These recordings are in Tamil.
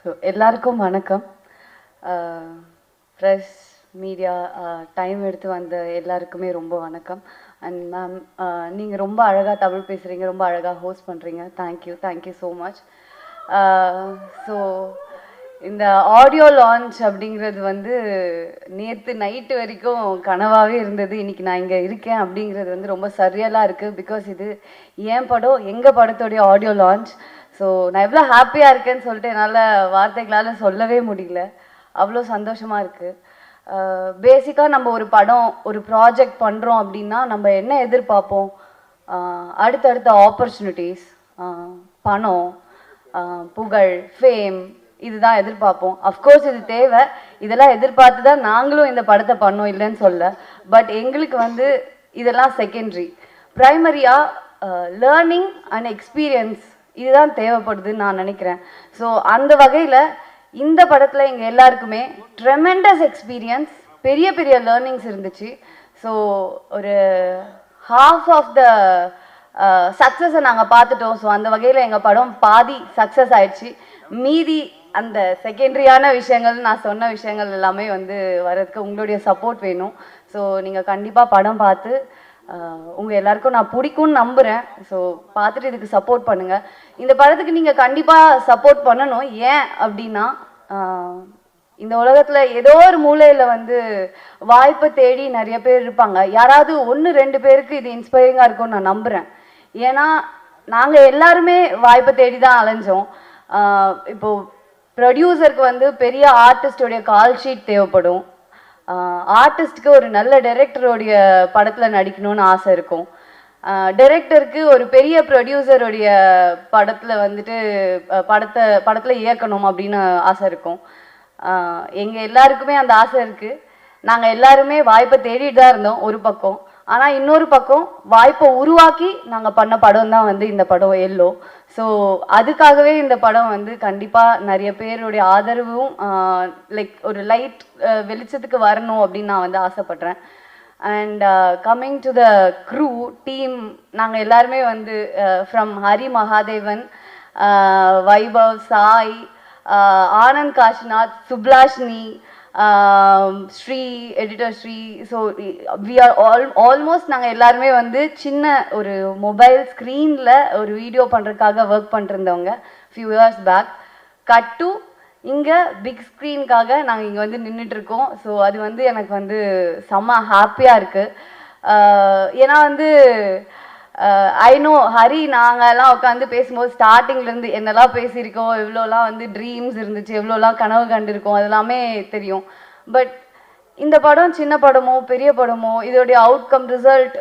எல்லாருக்கும் வணக்கம். ப்ரெஸ் மீடியா டைம் எடுத்து வந்த எல்லாருக்குமே ரொம்ப வணக்கம். அண்ட் மேம், நீங்கள் ரொம்ப அழகாக தமிழ் பேசுகிறீங்க, ரொம்ப அழகாக ஹோஸ்ட் பண்ணுறீங்க. Thank you so much. ஸோ இந்த ஆடியோ லான்ச் அப்படிங்கிறது வந்து நேற்று நைட்டு வரைக்கும் கனவாகவே இருந்தது. இன்றைக்கி நான் இங்கே இருக்கேன் அப்படிங்கிறது வந்து ரொம்ப சரியலாக இருக்குது. பிகாஸ் இது என் படம், எங்கள் படத்தோடைய ஆடியோ லான்ச். ஸோ நான் எவ்வளோ ஹாப்பியாக இருக்கேன்னு சொல்லிட்டு என்னால் வார்த்தைகளால் சொல்லவே முடியல. அவ்வளோ சந்தோஷமாக இருக்குது. பேசிக்காக நம்ம ஒரு படம், ஒரு ப்ராஜெக்ட் பண்ணுறோம் அப்படின்னா நம்ம என்ன எதிர்பார்ப்போம்? அடுத்தடுத்த ஆப்பர்ச்சுனிட்டிஸ், பணம், புகழ், ஃபேம், இதுதான் எதிர்பார்ப்போம். அஃப்கோர்ஸ் இது தேவை. இதெல்லாம் எதிர்பார்த்து தான் நாங்களும் இந்த படத்தை பண்ணோம், இல்லைன்னு சொல்ல. பட் எங்களுக்கு வந்து இதெல்லாம் செகண்டரி. ப்ரைமரியாக லேர்னிங் அண்ட் எக்ஸ்பீரியன்ஸ் இதுதான் தேவைப்படுதுன்னு நான் நினைக்கிறேன். ஸோ அந்த வகையில் இந்த படத்தில் எங்கள் எல்லாருக்குமே ட்ரெமெண்டஸ் எக்ஸ்பீரியன்ஸ், பெரிய பெரிய லேர்னிங்ஸ் இருந்துச்சு. ஸோ ஒரு ஹாஃப் ஆஃப் த சக்ஸஸை நாங்கள் பார்த்துட்டோம். ஸோ அந்த வகையில் எங்கள் படம் பாதி சக்ஸஸ் ஆயிடுச்சு. மீதி அந்த செகண்டரியான விஷயங்கள், நான் சொன்ன விஷயங்கள் எல்லாமே வந்து வர்றதுக்கு உங்களுடைய சப்போர்ட் வேணும். ஸோ நீங்கள் கண்டிப்பாக படம் பார்த்து உங்கள் எல்லாருக்கும் நான் பிடிக்கும்னு நம்புகிறேன். ஸோ பார்த்துட்டு இதுக்கு சப்போர்ட் பண்ணுங்கள். இந்த படத்துக்கு நீங்கள் கண்டிப்பாக சப்போர்ட் பண்ணணும். ஏன் அப்படின்னா, இந்த உலகத்தில் ஏதோ ஒரு மூலையில் வந்து வாய்ப்பை தேடி நிறைய பேர் இருப்பாங்க. யாராவது 1-2 பேருக்கு இது இன்ஸ்பைரிங்காக இருக்கும்னு நான் நம்புகிறேன். ஏன்னா நாங்கள் எல்லாருமே வாய்ப்பை தேடி தான் அலைஞ்சோம். இப்போது ப்ரொடியூசருக்கு வந்து பெரிய ஆர்டிஸ்டோடைய கால் ஷீட் தேவைப்படும். ஆர்டிஸ்ட்டுக்கு ஒரு நல்ல டைரக்டருடைய படத்தில் நடிக்கணும்னு ஆசை இருக்கும். டைரக்டருக்கு ஒரு பெரிய ப்ரொடியூசருடைய படத்தில் வந்துட்டு படத்தில் இயக்கணும் அப்படின்னு ஆசை இருக்கும். எங்கள் எல்லாருக்குமே அந்த ஆசை இருக்குது. நாங்கள் எல்லாருமே வாய்ப்பை தேடிட்டு தான் இருந்தோம் ஒரு பக்கம். ஆனால் இன்னொரு பக்கம் வாய்ப்பை உருவாக்கி நாங்கள் பண்ண படம் தான் வந்து இந்த படம் எல்லோ. ஸோ அதுக்காகவே இந்த படம் வந்து கண்டிப்பாக நிறைய பேருடைய ஆதரவும் லைக் ஒரு லைட் வெளிச்சத்துக்கு வரணும் அப்படின்னு நான் வந்து ஆசைப்பட்றேன். And coming to the crew team, நாங்கள் எல்லாருமே வந்து ஃப்ரம் ஹரி மகாதேவன், வைபவ், சாய், ஆனந்த் காஷ்நாத், சுப்லாஷ்னி, Sri, editor Sri. So we are almost நாங்கள் எல்லாருமே வந்து சின்ன ஒரு மொபைல் ஸ்க்ரீனில் ஒரு வீடியோ பண்ணுறதுக்காக ஒர்க் பண்ணிருந்தவங்க few years back. Cut to இங்கே பிக் ஸ்க்ரீனுக்காக நாங்கள் இங்கே வந்து நின்றுட்டுருக்கோம். ஸோ அது வந்து எனக்கு வந்து செம்ம ஹாப்பியாக இருக்குது. ஏன்னா வந்து ஐ நோ ஹரி, நாங்கள்லாம் உட்காந்து பேசும்போது ஸ்டார்டிங்லேருந்து என்னெல்லாம் பேசியிருக்கோம், எவ்வளோலாம் வந்து ட்ரீம்ஸ் இருந்துச்சு, எவ்வளோலாம் கனவு கண்டிருக்கோம், அதெல்லாமே தெரியும். பட் இந்த படம் சின்ன படமோ பெரிய படமோ இதோடைய அவுட்கம் ரிசல்ட்,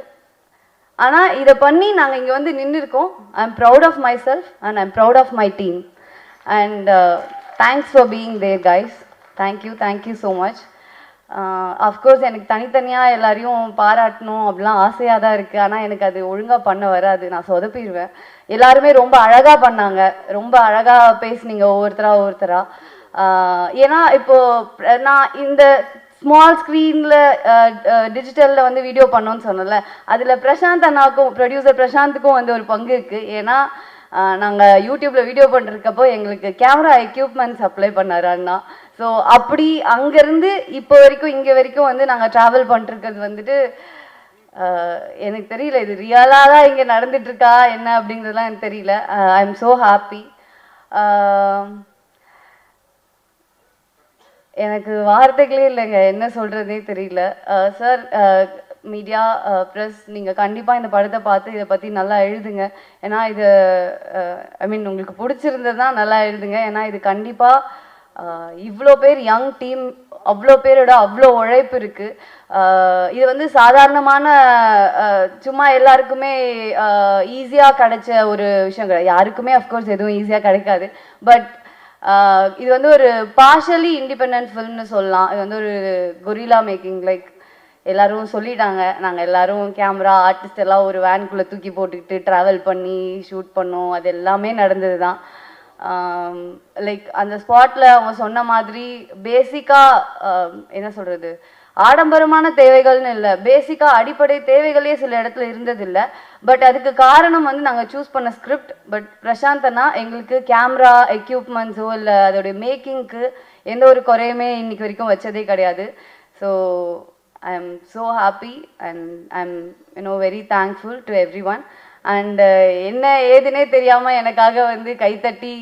ஆனால் இதை பண்ணி நாங்கள் இங்கே வந்து நின்றுருக்கோம். I am proud of myself and I am proud of my team. And thanks for being there guys. Thank you so much. Of course எனக்கு தனித்தனியாக எல்லாரையும் பாராட்டணும் அப்படிலாம் ஆசையாக தான் இருக்குது. ஆனால் எனக்கு அது ஒழுங்காக பண்ண வராது, நான் சொதப்பிடுவேன். எல்லாருமே ரொம்ப அழகாக பண்ணாங்க, ரொம்ப அழகாக பேசுனீங்க ஒவ்வொருத்தராக. ஏன்னா இப்போது நான் இந்த ஸ்மால் ஸ்க்ரீனில் டிஜிட்டலில் வந்து வீடியோ பண்ணோன்னு சொன்னல, அதில் பிரசாந்த் அண்ணாவுக்கும், ப்ரொடியூசர் பிரசாந்துக்கும் வந்து ஒரு பங்கு இருக்குது. ஏன்னா நாங்கள் யூடியூப்பில் வீடியோ பண்ணிருக்கப்போ எங்களுக்கு கேமரா எக்யூப்மெண்ட் சப்ளை பண்ணார் அண்ணா. ஸோ அப்படி அங்கேருந்து இப்போ வரைக்கும் இங்கே வரைக்கும் வந்து நாங்கள் ட்ராவல் பண்ணிருக்கிறது வந்துட்டு எனக்கு தெரியல, இது ரியலாக தான் இங்கே நடந்துட்டுருக்கா என்ன அப்படிங்கிறதுலாம் எனக்கு தெரியல. I am so happy. எனக்கு வார்த்தைகளே இல்லைங்க, என்ன சொல்கிறதே தெரியல. சார், மீடியா, ப்ரெஸ், நீங்கள் கண்டிப்பாக இந்த படத்தை பார்த்து இதை பற்றி நல்லா எழுதுங்க. ஏன்னா இது ஐ மீன் உங்களுக்கு பிடிச்சிருந்தது தான் நல்லா எழுதுங்க. ஏன்னா இது கண்டிப்பாக இவ்வளோ பேர் யங் டீம், அவ்வளோ பேரோட அவ்வளோ உழைப்பு இருக்குது. இது வந்து சாதாரணமான சும்மா எல்லாருக்குமே ஈஸியாக கிடைச்ச ஒரு விஷயம் கிடையாது. யாருக்குமே அஃப்கோர்ஸ் எதுவும் ஈஸியாக கிடைக்காது. பட் இது வந்து ஒரு பார்ஷலி இண்டிபெண்டன்ட் ஃபில்ம்னு சொல்லலாம். இது வந்து ஒரு கொரில்லா மேக்கிங். லைக் எல்லோரும் சொல்லிட்டாங்க, நாங்கள் எல்லோரும் கேமரா ஆர்டிஸ்ட் எல்லாம் ஒரு வேனுக்குள்ளே தூக்கி போட்டுக்கிட்டு ட்ராவல் பண்ணி ஷூட் பண்ணோம். அது எல்லாமே நடந்தது தான். லைக் அந்த ஸ்பாட்டில் அவங்க சொன்ன மாதிரி பேசிக்காக என்ன சொல்கிறது, ஆடம்பரமான தேவைகள்னு இல்லை, பேசிக்காக அடிப்படை தேவைகளே சில இடத்துல இருந்ததில்லை. பட் அதுக்கு காரணம் வந்து நாங்கள் சூஸ் பண்ண ஸ்கிரிப்ட். பட் பிரசாந்த் அண்ணா எங்களுக்கு கேமரா எக்யூப்மெண்ட்ஸோ இல்லை அதோடைய மேக்கிங்க்கு எந்த ஒரு குறையுமே இன்னைக்கு வரைக்கும் வச்சதே கிடையாது. So I am so happy and I am very thankful to every one. And என்ன ஏதுனே தெரியாமல் எனக்காக வந்து கைத்தட்டி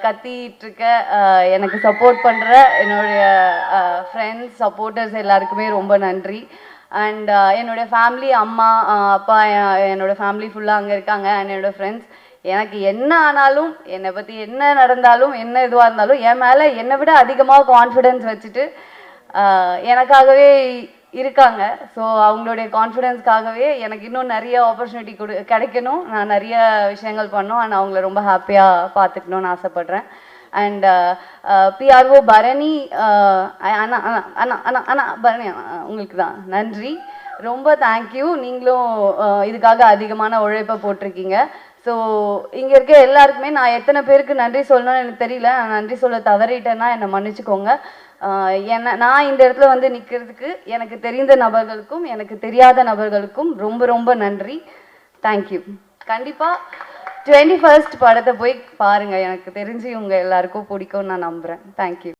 கத்திட்டு இருக்க எனக்கு சப்போர்ட் பண்ணுற என்னுடைய ஃப்ரெண்ட்ஸ் சப்போர்ட்டர்ஸ் எல்லாருக்குமே ரொம்ப நன்றி. அண்ட் என்னோடய ஃபேமிலி, அம்மா அப்பா, என்னோடய ஃபேமிலி ஃபுல்லாக அங்கே இருக்காங்க. அண்ட் என்னோடய ஃப்ரெண்ட்ஸ், எனக்கு என்ன ஆனாலும், என்னை பற்றி என்ன நடந்தாலும், என்ன இதுவாக இருந்தாலும் என் மேலே என்னை விட அதிகமாக கான்ஃபிடென்ஸ் வச்சுட்டு எனக்காகவே இருக்காங்க. ஸோ அவங்களுடைய கான்ஃபிடென்ஸ்க்காகவே எனக்கு இன்னும் நிறைய ஆப்பர்ச்சுனிட்டி கிடைக்கணும், நான் நிறைய விஷயங்கள் பண்ணணும். அண்ட் அவங்கள ரொம்ப ஹாப்பியாக பார்த்துக்கணுன்னு ஆசைப்பட்றேன். அண்ட் பிஆர்ஓ பரணி அண்ணா அண்ணா அண்ணா அண்ணா அண்ணா பரணி உங்களுக்கு தான் நன்றி, ரொம்ப தேங்க்யூ. நீங்களும் இதுக்காக அதிகமான உழைப்பை போட்டிருக்கீங்க. ஸோ இங்கே இருக்க எல்லாருக்குமே நான் எத்தனை பேருக்கு நன்றி சொல்லணும்னு எனக்கு தெரியல. நான் நன்றி சொல்ல தவறிட்டேன்னா என்னை மன்னிச்சுக்கோங்க. நான் இந்த இடத்துல வந்து நிற்கிறதுக்கு எனக்கு தெரிந்த நபர்களுக்கும் எனக்கு தெரியாத நபர்களுக்கும் ரொம்ப ரொம்ப நன்றி. தேங்க்யூ. கண்டிப்பாக 21st படத்தை போய் பாருங்கள், எனக்கு தெரிஞ்சு உங்கள் எல்லாருக்கும் பிடிக்கும்னு நான் நம்புகிறேன். தேங்க்யூ.